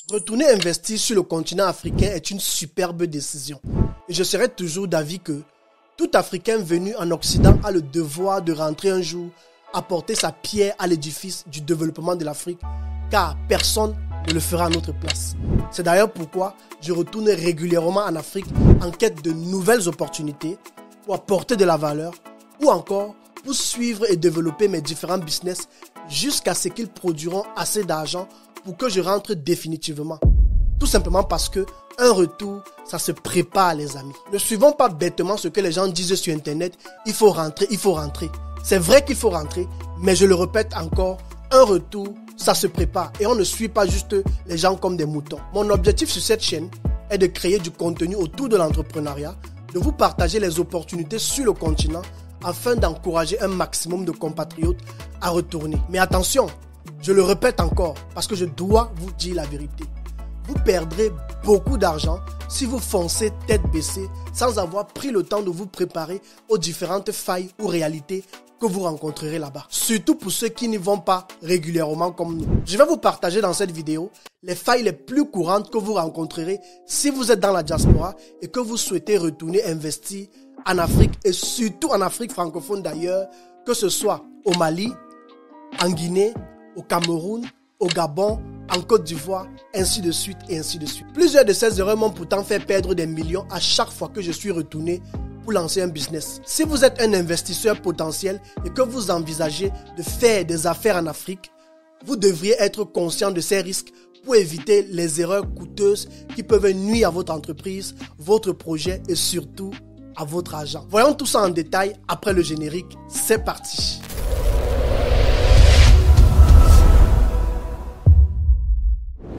Retourner investir sur le continent africain est une superbe décision. Et je serai toujours d'avis que tout Africain venu en Occident a le devoir de rentrer un jour, apporter sa pierre à l'édifice du développement de l'Afrique, car personne ne le fera à notre place. C'est d'ailleurs pourquoi je retourne régulièrement en Afrique en quête de nouvelles opportunités pour apporter de la valeur ou encore pour suivre et développer mes différents business jusqu'à ce qu'ils produiront assez d'argent pour que je rentre définitivement. Tout simplement parce que un retour, ça se prépare les amis. Ne suivons pas bêtement ce que les gens disent sur internet, il faut rentrer, il faut rentrer. C'est vrai qu'il faut rentrer, mais je le répète encore, un retour, ça se prépare et on ne suit pas juste les gens comme des moutons. Mon objectif sur cette chaîne est de créer du contenu autour de l'entrepreneuriat, de vous partager les opportunités sur le continent afin d'encourager un maximum de compatriotes à retourner. Mais attention, je le répète encore parce que je dois vous dire la vérité. Vous perdrez beaucoup d'argent si vous foncez tête baissée sans avoir pris le temps de vous préparer aux différentes failles ou réalités que vous rencontrerez là-bas. Surtout pour ceux qui n'y vont pas régulièrement comme nous. Je vais vous partager dans cette vidéo les failles les plus courantes que vous rencontrerez si vous êtes dans la diaspora et que vous souhaitez retourner investir en Afrique et surtout en Afrique francophone d'ailleurs, que ce soit au Mali, en Guinée, au Cameroun, au Gabon, en Côte d'Ivoire, ainsi de suite et ainsi de suite. Plusieurs de ces erreurs m'ont pourtant fait perdre des millions à chaque fois que je suis retourné pour lancer un business. Si vous êtes un investisseur potentiel et que vous envisagez de faire des affaires en Afrique, vous devriez être conscient de ces risques pour éviter les erreurs coûteuses qui peuvent nuire à votre entreprise, votre projet et surtout à votre argent. Voyons tout ça en détail après le générique. C'est parti.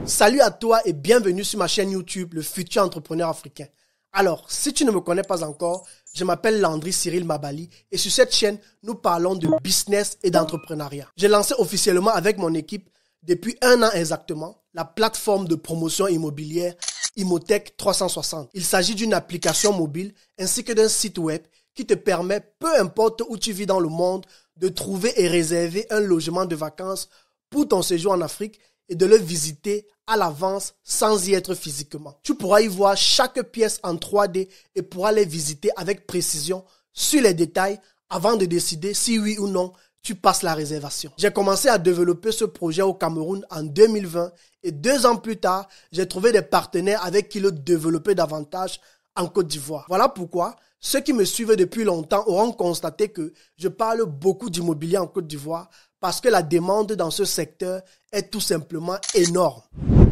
Salut à toi et bienvenue sur ma chaîne YouTube, le futur entrepreneur africain. Alors, si tu ne me connais pas encore, je m'appelle Landry Cyril Mabali et sur cette chaîne, nous parlons de business et d'entrepreneuriat. J'ai lancé officiellement avec mon équipe depuis 1 an exactement la plateforme de promotion immobilière Imotech 360. Il s'agit d'une application mobile ainsi que d'un site web qui te permet, peu importe où tu vis dans le monde, de trouver et réserver un logement de vacances pour ton séjour en Afrique et de le visiter à l'avance sans y être physiquement. Tu pourras y voir chaque pièce en 3D et pourras les visiter avec précision sur les détails avant de décider si oui ou non tu passes la réservation. J'ai commencé à développer ce projet au Cameroun en 2020 et 2 ans plus tard, j'ai trouvé des partenaires avec qui le développer davantage en Côte d'Ivoire. Voilà pourquoi ceux qui me suivent depuis longtemps auront constaté que je parle beaucoup d'immobilier en Côte d'Ivoire parce que la demande dans ce secteur est tout simplement énorme.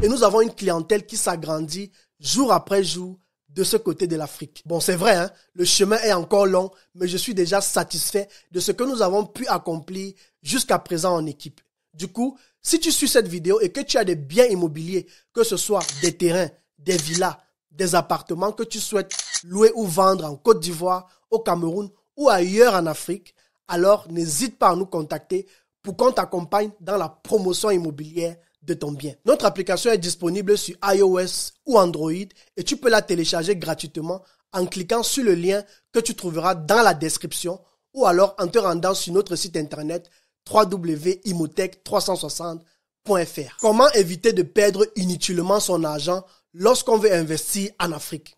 Et nous avons une clientèle qui s'agrandit jour après jour de ce côté de l'Afrique. Bon, c'est vrai, hein, le chemin est encore long, mais je suis déjà satisfait de ce que nous avons pu accomplir jusqu'à présent en équipe. Du coup, si tu suis cette vidéo et que tu as des biens immobiliers, que ce soit des terrains, des villas, des appartements que tu souhaites louer ou vendre en Côte d'Ivoire, au Cameroun ou ailleurs en Afrique, alors n'hésite pas à nous contacter pour qu'on t'accompagne dans la promotion immobilière de ton bien. Notre application est disponible sur iOS ou Android et tu peux la télécharger gratuitement en cliquant sur le lien que tu trouveras dans la description ou alors en te rendant sur notre site internet www.imotech360.fr. Comment éviter de perdre inutilement son argent lorsqu'on veut investir en Afrique?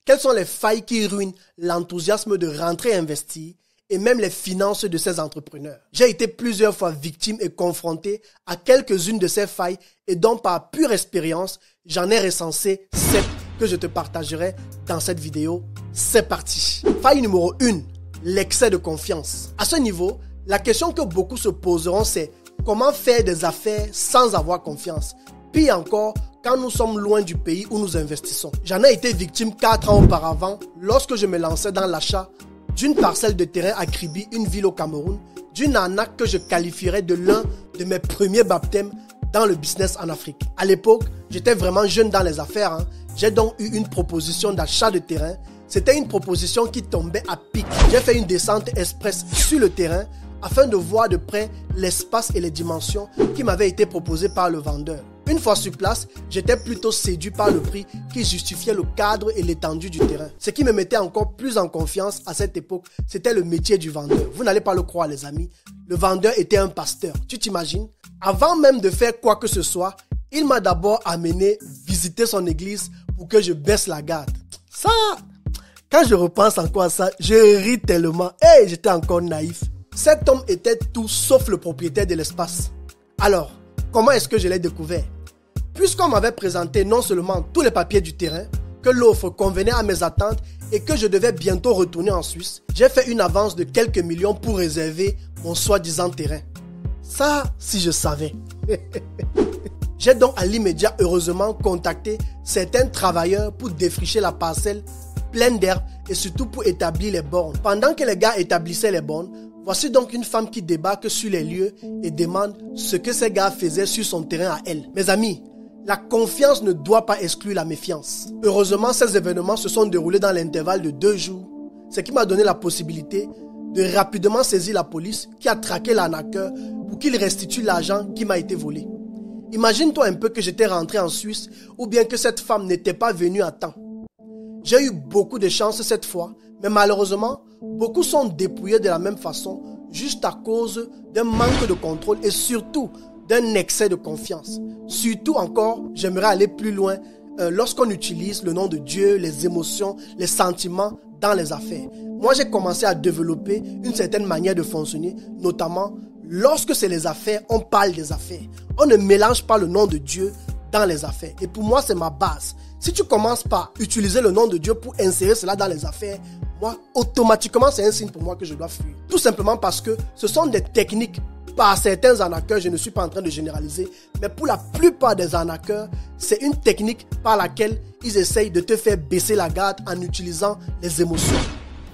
Quelles sont les failles qui ruinent l'enthousiasme de rentrer investir et même les finances de ces entrepreneurs? J'ai été plusieurs fois victime et confronté à quelques-unes de ces failles et donc par pure expérience, j'en ai recensé 7 que je te partagerai dans cette vidéo. C'est parti. Faille numéro 1, l'excès de confiance. À ce niveau, la question que beaucoup se poseront, c'est comment faire des affaires sans avoir confiance? Pire encore, quand nous sommes loin du pays où nous investissons. J'en ai été victime 4 ans auparavant lorsque je me lançais dans l'achat d'une parcelle de terrain à Kribi, une ville au Cameroun, d'une arnaque que je qualifierais de l'un de mes premiers baptêmes dans le business en Afrique. À l'époque, j'étais vraiment jeune dans les affaires. J'ai donc eu une proposition d'achat de terrain. C'était une proposition qui tombait à pic. J'ai fait une descente express sur le terrain afin de voir de près l'espace et les dimensions qui m'avaient été proposées par le vendeur. Une fois sur place, j'étais plutôt séduit par le prix qui justifiait le cadre et l'étendue du terrain. Ce qui me mettait encore plus en confiance à cette époque, c'était le métier du vendeur. Vous n'allez pas le croire les amis, le vendeur était un pasteur. Tu t'imagines? Avant même de faire quoi que ce soit, Il m'a d'abord amené visiter son église pour que je baisse la garde. Ça, quand je repense encore à ça, je ris tellement. J'étais encore naïf. Cet homme était tout sauf le propriétaire de l'espace. Alors, comment est-ce que je l'ai découvert? Puisqu'on m'avait présenté non seulement tous les papiers du terrain, que l'offre convenait à mes attentes et que je devais bientôt retourner en Suisse, j'ai fait une avance de quelques millions pour réserver mon soi-disant terrain. Ça, si je savais. J'ai donc à l'immédiat heureusement contacté certains travailleurs pour défricher la parcelle pleine d'herbe et surtout pour établir les bornes. Pendant que les gars établissaient les bornes, voici donc une femme qui débarque sur les lieux et demande ce que ces gars faisaient sur son terrain à elle. Mes amis, la confiance ne doit pas exclure la méfiance. Heureusement, ces événements se sont déroulés dans l'intervalle de 2 jours, ce qui m'a donné la possibilité de rapidement saisir la police qui a traqué l'arnaqueur pour qu'il restitue l'argent qui m'a été volé. Imagine-toi un peu que j'étais rentré en Suisse ou bien que cette femme n'était pas venue à temps. J'ai eu beaucoup de chance cette fois, mais malheureusement, beaucoup sont dépouillés de la même façon juste à cause d'un manque de contrôle et surtout d'un excès de confiance. Surtout encore, j'aimerais aller plus loin lorsqu'on utilise le nom de Dieu, les émotions, les sentiments dans les affaires. Moi, j'ai commencé à développer une certaine manière de fonctionner, notamment lorsque c'est les affaires, on parle des affaires. On ne mélange pas le nom de Dieu dans les affaires. Et pour moi, c'est ma base. Si tu commences par utiliser le nom de Dieu pour insérer cela dans les affaires, moi, automatiquement, c'est un signe pour moi que je dois fuir. Tout simplement parce que ce sont des techniques par certains arnaqueurs, je ne suis pas en train de généraliser, mais pour la plupart des arnaqueurs, c'est une technique par laquelle ils essayent de te faire baisser la garde en utilisant les émotions.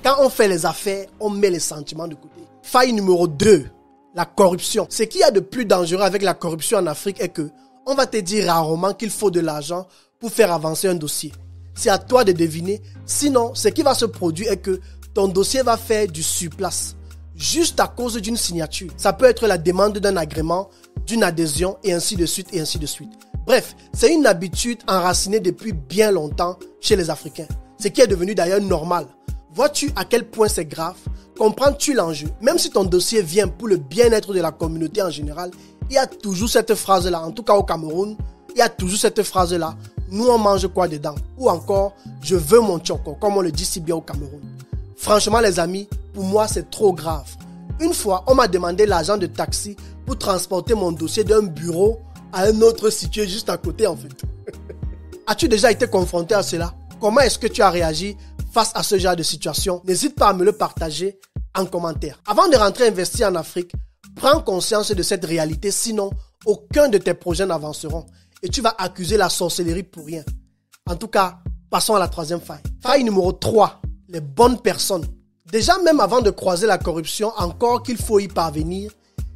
Quand on fait les affaires, on met les sentiments de côté. Faille numéro 2, la corruption. Ce qu'il y a de plus dangereux avec la corruption en Afrique est que on va te dire rarement qu'il faut de l'argent pour faire avancer un dossier. C'est à toi de deviner. Sinon, ce qui va se produire est que ton dossier va faire du surplace. Juste à cause d'une signature. Ça peut être la demande d'un agrément, d'une adhésion et ainsi de suite et ainsi de suite. Bref, c'est une habitude enracinée depuis bien longtemps chez les Africains. Ce qui est devenu d'ailleurs normal. Vois-tu à quel point c'est grave? Comprends-tu l'enjeu? Même si ton dossier vient pour le bien-être de la communauté en général, il y a toujours cette phrase-là, en tout cas au Cameroun, il y a toujours cette phrase-là. Nous on mange quoi dedans? Ou encore, je veux mon tchoko, comme on le dit si bien au Cameroun. Franchement les amis, pour moi c'est trop grave. Une fois, on m'a demandé l'argent de taxi pour transporter mon dossier d'un bureau à un autre situé juste à côté en fait. As-tu déjà été confronté à cela? Comment est-ce que tu as réagi face à ce genre de situation? N'hésite pas à me le partager en commentaire. Avant de rentrer investir en Afrique, prends conscience de cette réalité, sinon aucun de tes projets n'avanceront et tu vas accuser la sorcellerie pour rien. En tout cas, passons à la troisième faille. Faille numéro 3, les bonnes personnes. Déjà, même avant de croiser la corruption, encore qu'il faut y parvenir,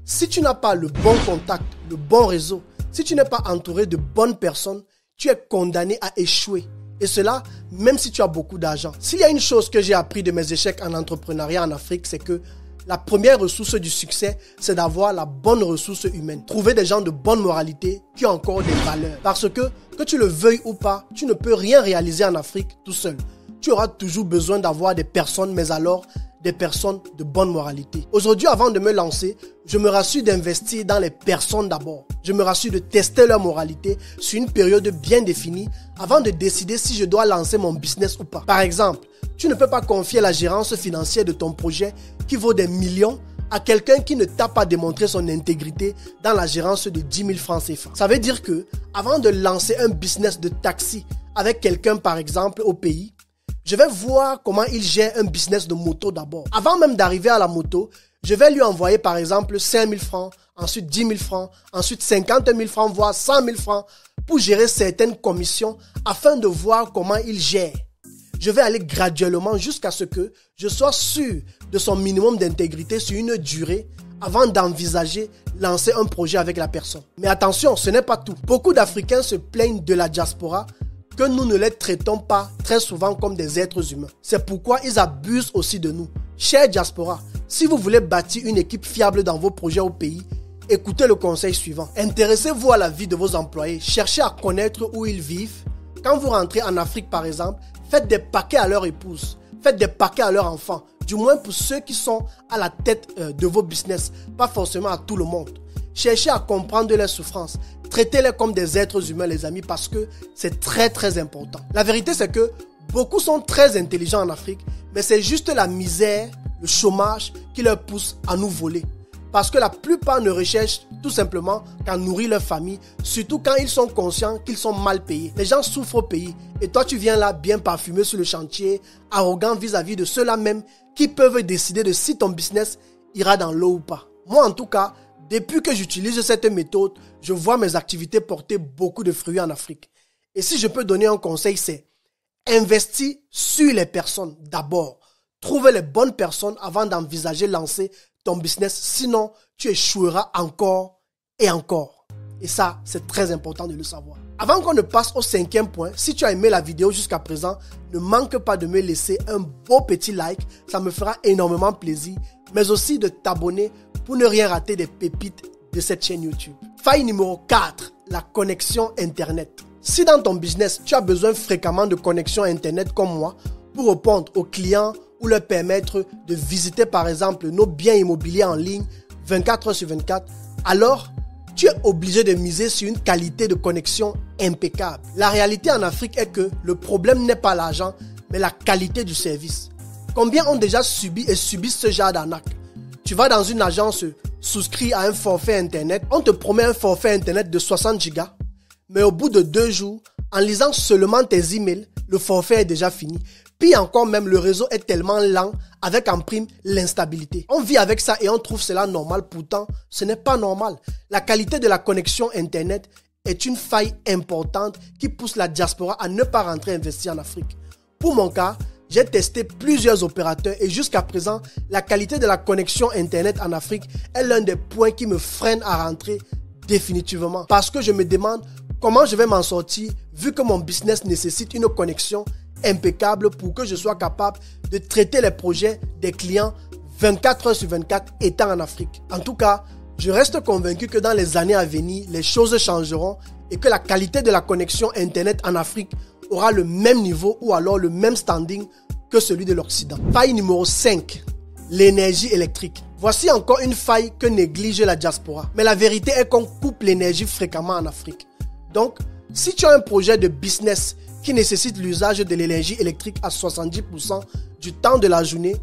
si tu n'as pas le bon contact, le bon réseau, si tu n'es pas entouré de bonnes personnes, tu es condamné à échouer. Et cela, même si tu as beaucoup d'argent. S'il y a une chose que j'ai appris de mes échecs en entrepreneuriat en Afrique, c'est que la première ressource du succès, c'est d'avoir la bonne ressource humaine. Trouver des gens de bonne moralité qui ont encore des valeurs. Parce que tu le veuilles ou pas, tu ne peux rien réaliser en Afrique tout seul. Tu auras toujours besoin d'avoir des personnes, mais alors des personnes de bonne moralité. Aujourd'hui, avant de me lancer, je me rassure d'investir dans les personnes d'abord. Je me rassure de tester leur moralité sur une période bien définie avant de décider si je dois lancer mon business ou pas. Par exemple, tu ne peux pas confier la gérance financière de ton projet qui vaut des millions à quelqu'un qui ne t'a pas démontré son intégrité dans la gérance de 10 000 francs CFA. Ça veut dire que, avant de lancer un business de taxi avec quelqu'un par exemple au pays, je vais voir comment il gère un business de moto d'abord. Avant même d'arriver à la moto, je vais lui envoyer par exemple 5 000 francs, ensuite 10 000 francs, ensuite 50 000 francs, voire 100 000 francs pour gérer certaines commissions afin de voir comment il gère. Je vais aller graduellement jusqu'à ce que je sois sûr de son minimum d'intégrité sur une durée avant d'envisager lancer un projet avec la personne. Mais attention, ce n'est pas tout. Beaucoup d'Africains se plaignent de la diaspora que nous ne les traitons pas très souvent comme des êtres humains. C'est pourquoi ils abusent aussi de nous. Chers diaspora, si vous voulez bâtir une équipe fiable dans vos projets au pays, écoutez le conseil suivant. Intéressez-vous à la vie de vos employés. Cherchez à connaître où ils vivent. Quand vous rentrez en Afrique par exemple, faites des paquets à leur épouse. Faites des paquets à leurs enfants. Du moins pour ceux qui sont à la tête de vos business. Pas forcément à tout le monde. cherchez à comprendre leurs souffrances. Traitez-les comme des êtres humains, les amis, parce que c'est très très important. La vérité, c'est que beaucoup sont très intelligents en Afrique, mais c'est juste la misère, le chômage qui leur pousse à nous voler. Parce que la plupart ne recherchent tout simplement qu'à nourrir leur famille, surtout quand ils sont conscients qu'ils sont mal payés. Les gens souffrent au pays et toi tu viens là bien parfumé sur le chantier, arrogant vis-à-vis de ceux-là même qui peuvent décider de si ton business ira dans l'eau ou pas. Moi en tout cas, depuis que j'utilise cette méthode, je vois mes activités porter beaucoup de fruits en Afrique. Et si je peux donner un conseil, c'est investir sur les personnes d'abord. Trouver les bonnes personnes avant d'envisager lancer ton business, sinon tu échoueras encore et encore. Et ça, c'est très important de le savoir. Avant qu'on ne passe au 5e point, si tu as aimé la vidéo jusqu'à présent, ne manque pas de me laisser un beau petit like, ça me fera énormément plaisir, mais aussi de t'abonner pour ne rien rater des pépites de cette chaîne YouTube. Faille numéro 4, la connexion Internet. Si dans ton business, tu as besoin fréquemment de connexion Internet comme moi, pour répondre aux clients ou leur permettre de visiter par exemple nos biens immobiliers en ligne 24 heures sur 24, alors tu es obligé de miser sur une qualité de connexion impeccable. La réalité en Afrique est que le problème n'est pas l'argent, mais la qualité du service. Combien ont déjà subi et subissent ce genre d'arnaque? Tu vas dans une agence, souscris à un forfait Internet, on te promet un forfait Internet de 60 gigas, mais au bout de 2 jours, en lisant seulement tes emails, le forfait est déjà fini. Puis encore même, le réseau est tellement lent avec en prime l'instabilité. On vit avec ça et on trouve cela normal. Pourtant, ce n'est pas normal. La qualité de la connexion Internet est une faille importante qui pousse la diaspora à ne pas rentrer investir en Afrique. Pour mon cas, j'ai testé plusieurs opérateurs et jusqu'à présent, la qualité de la connexion Internet en Afrique est l'un des points qui me freine à rentrer définitivement. Parce que je me demande comment je vais m'en sortir vu que mon business nécessite une connexion impeccable pour que je sois capable de traiter les projets des clients 24 heures sur 24 étant en Afrique. En tout cas, je reste convaincu que dans les années à venir, les choses changeront et que la qualité de la connexion Internet en Afrique aura le même niveau ou alors le même standing que celui de l'Occident. Faille numéro 5, l'énergie électrique. Voici encore une faille que néglige la diaspora. Mais la vérité est qu'on coupe l'énergie fréquemment en Afrique. Donc, si tu as un projet de business qui nécessite l'usage de l'énergie électrique à 70% du temps de la journée,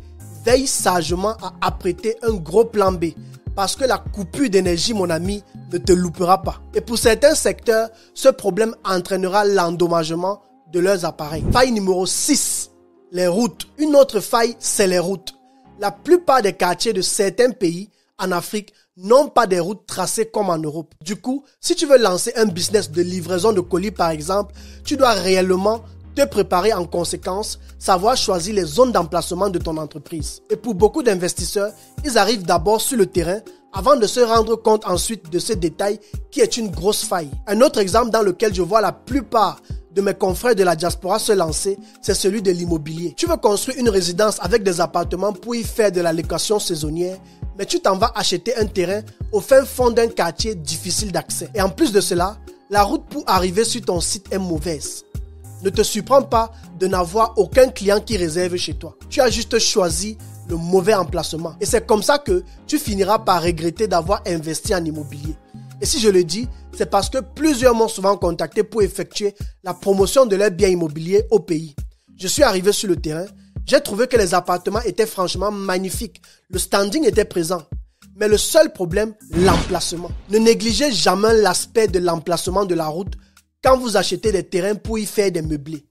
veille sagement à apprêter un gros plan B. Parce que la coupure d'énergie, mon ami, ne te loupera pas. Et pour certains secteurs, ce problème entraînera l'endommagement de leurs appareils. Faille numéro 6, les routes. Une autre faille, c'est les routes. La plupart des quartiers de certains pays en Afrique n'ont pas des routes tracées comme en Europe. Du coup, si tu veux lancer un business de livraison de colis par exemple, tu dois réellement te préparer en conséquence, savoir choisir les zones d'emplacement de ton entreprise. Et pour beaucoup d'investisseurs, ils arrivent d'abord sur le terrain avant de se rendre compte ensuite de ce détail qui est une grosse faille. Un autre exemple dans lequel je vois la plupart de mes confrères de la diaspora se lancer, c'est celui de l'immobilier. Tu veux construire une résidence avec des appartements pour y faire de la location saisonnière, mais tu t'en vas acheter un terrain au fin fond d'un quartier difficile d'accès. Et en plus de cela, la route pour arriver sur ton site est mauvaise. Ne te surprends pas de n'avoir aucun client qui réserve chez toi. Tu as juste choisi le mauvais emplacement. Et c'est comme ça que tu finiras par regretter d'avoir investi en immobilier. Et si je le dis, c'est parce que plusieurs m'ont souvent contacté pour effectuer la promotion de leurs biens immobiliers au pays. Je suis arrivé sur le terrain, j'ai trouvé que les appartements étaient franchement magnifiques. Le standing était présent. Mais le seul problème, l'emplacement. Ne négligez jamais l'aspect de l'emplacement de la route quand vous achetez des terrains pour y faire des meublés.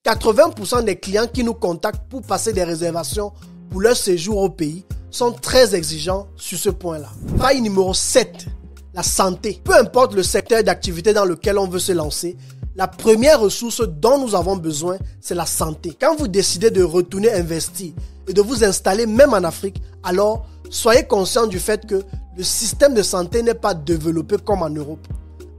80% des clients qui nous contactent pour passer des réservations pour leur séjour au pays sont très exigeants sur ce point-là. Faille numéro 7, la santé. Peu importe le secteur d'activité dans lequel on veut se lancer, la première ressource dont nous avons besoin, c'est la santé. Quand vous décidez de retourner investir et de vous installer même en Afrique, alors soyez conscient du fait que le système de santé n'est pas développé comme en Europe.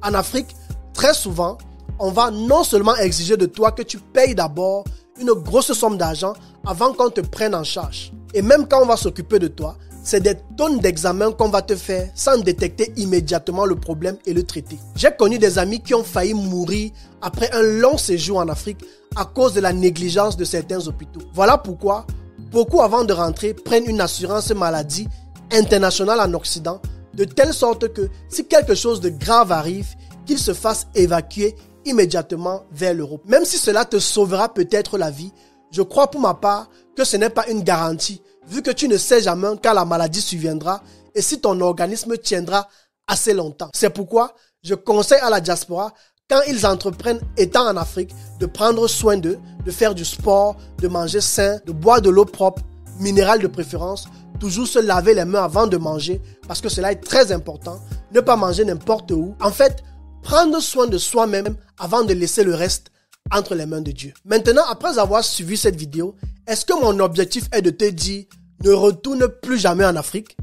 En Afrique, très souvent, on va non seulement exiger de toi que tu payes d'abord une grosse somme d'argent avant qu'on te prenne en charge. Et même quand on va s'occuper de toi, c'est des tonnes d'examens qu'on va te faire sans détecter immédiatement le problème et le traiter. J'ai connu des amis qui ont failli mourir après un long séjour en Afrique à cause de la négligence de certains hôpitaux. Voilà pourquoi beaucoup avant de rentrer prennent une assurance maladie internationale en Occident de telle sorte que si quelque chose de grave arrive, qu'ils se fassent évacuer immédiatement vers l'Europe. Même si cela te sauvera peut-être la vie, je crois pour ma part que ce n'est pas une garantie, vu que tu ne sais jamais quand la maladie surviendra et si ton organisme tiendra assez longtemps. C'est pourquoi je conseille à la diaspora, quand ils entreprennent étant en Afrique, de prendre soin d'eux, de faire du sport, de manger sain, de boire de l'eau propre, minérale de préférence, toujours se laver les mains avant de manger parce que cela est très important, ne pas manger n'importe où. En fait, prendre soin de soi-même avant de laisser le reste entre les mains de Dieu. Maintenant, après avoir suivi cette vidéo, est-ce que mon objectif est de te dire ne retourne plus jamais en Afrique?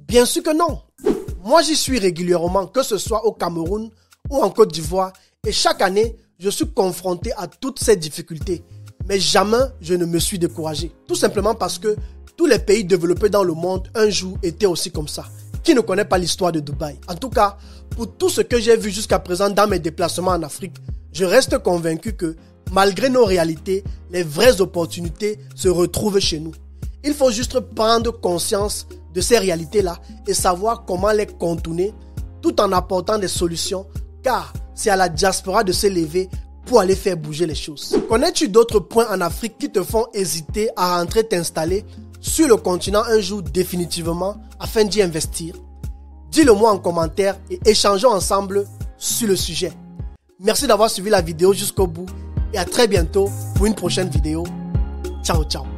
Bien sûr que non. Moi, j'y suis régulièrement, que ce soit au Cameroun ou en Côte d'Ivoire, et chaque année, je suis confronté à toutes ces difficultés. Mais jamais je ne me suis découragé. Tout simplement parce que tous les pays développés dans le monde, un jour, étaient aussi comme ça. Qui ne connaît pas l'histoire de Dubaï? En tout cas, pour tout ce que j'ai vu jusqu'à présent dans mes déplacements en Afrique, je reste convaincu que, malgré nos réalités, les vraies opportunités se retrouvent chez nous. Il faut juste prendre conscience de ces réalités-là et savoir comment les contourner tout en apportant des solutions, car c'est à la diaspora de s'élever pour aller faire bouger les choses. Connais-tu d'autres points en Afrique qui te font hésiter à rentrer t'installer sur le continent un jour définitivement afin d'y investir? Dis-le moi en commentaire et échangeons ensemble sur le sujet. Merci d'avoir suivi la vidéo jusqu'au bout et à très bientôt pour une prochaine vidéo. Ciao, ciao.